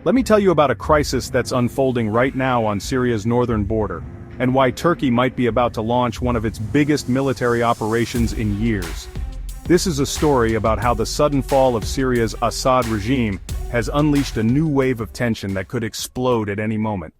Let me tell you about a crisis that's unfolding right now on Syria's northern border, and why Turkey might be about to launch one of its biggest military operations in years. This is a story about how the sudden fall of Syria's Assad regime has unleashed a new wave of tension that could explode at any moment.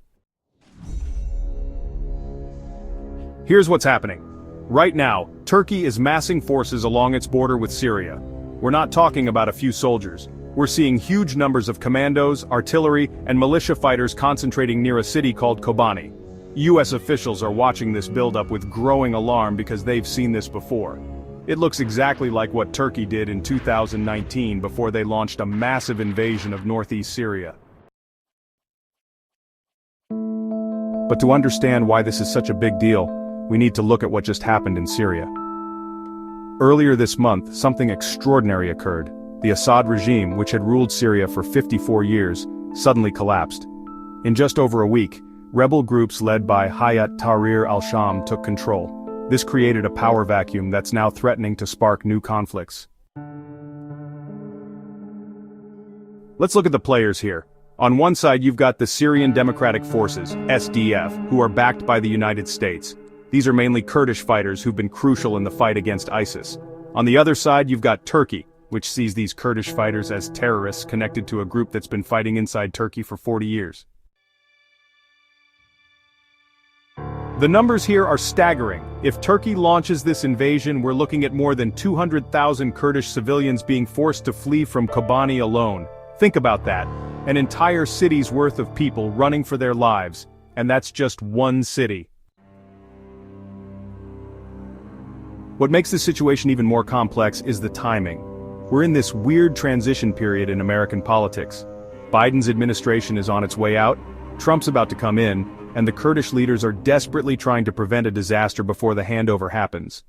Here's what's happening. Right now, Turkey is massing forces along its border with Syria. We're not talking about a few soldiers. We're seeing huge numbers of commandos, artillery, and militia fighters concentrating near a city called Kobani. US officials are watching this buildup with growing alarm because they've seen this before. It looks exactly like what Turkey did in 2019 before they launched a massive invasion of northeast Syria. But to understand why this is such a big deal, we need to look at what just happened in Syria. Earlier this month, something extraordinary occurred. The Assad regime, which had ruled Syria for 54 years, suddenly collapsed. In just over a week, rebel groups led by Hayat Tahrir al-Sham took control. This created a power vacuum that's now threatening to spark new conflicts. Let's look at the players here. On one side you've got the Syrian Democratic Forces, SDF, who are backed by the United States. These are mainly Kurdish fighters who've been crucial in the fight against ISIS. On the other side you've got Turkey, which sees these Kurdish fighters as terrorists connected to a group that's been fighting inside Turkey for 40 years. The numbers here are staggering. If Turkey launches this invasion, we're looking at more than 200,000 Kurdish civilians being forced to flee from Kobani alone. Think about that. An entire city's worth of people running for their lives, and that's just one city. What makes this situation even more complex is the timing. We're in this weird transition period in American politics. Biden's administration is on its way out, Trump's about to come in, and the Kurdish leaders are desperately trying to prevent a disaster before the handover happens.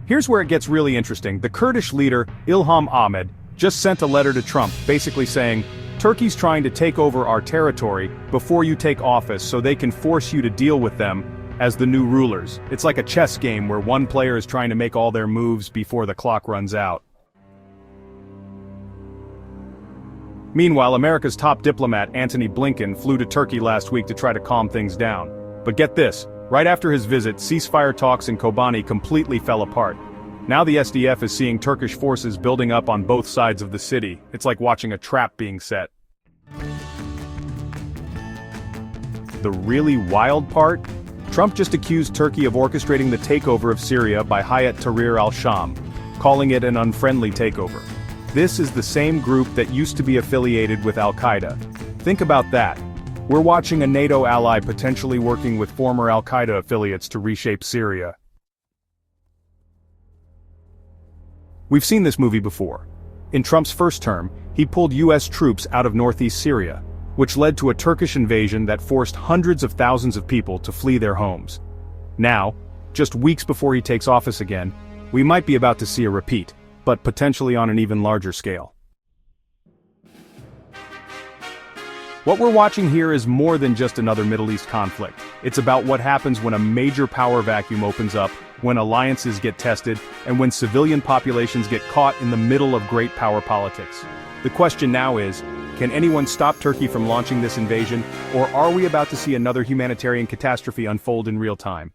Here's where it gets really interesting. The Kurdish leader, Ilham Ahmed, just sent a letter to Trump, basically saying, "Turkey's trying to take over our territory before you take office so they can force you to deal with them as the new rulers." It's like a chess game where one player is trying to make all their moves before the clock runs out. Meanwhile, America's top diplomat, Antony Blinken, flew to Turkey last week to try to calm things down. But get this, right after his visit, ceasefire talks in Kobani completely fell apart. Now the SDF is seeing Turkish forces building up on both sides of the city. It's like watching a trap being set. The really wild part? Trump just accused Turkey of orchestrating the takeover of Syria by Hayat Tahrir al-Sham, calling it an unfriendly takeover. This is the same group that used to be affiliated with al-Qaeda. Think about that. We're watching a NATO ally potentially working with former al-Qaeda affiliates to reshape Syria. We've seen this movie before. In Trump's first term, he pulled US troops out of northeast Syria, which led to a Turkish invasion that forced hundreds of thousands of people to flee their homes. Now, just weeks before he takes office again, we might be about to see a repeat, but potentially on an even larger scale. What we're watching here is more than just another Middle East conflict. It's about what happens when a major power vacuum opens up, when alliances get tested, and when civilian populations get caught in the middle of great power politics. The question now is, can anyone stop Turkey from launching this invasion, or are we about to see another humanitarian catastrophe unfold in real time?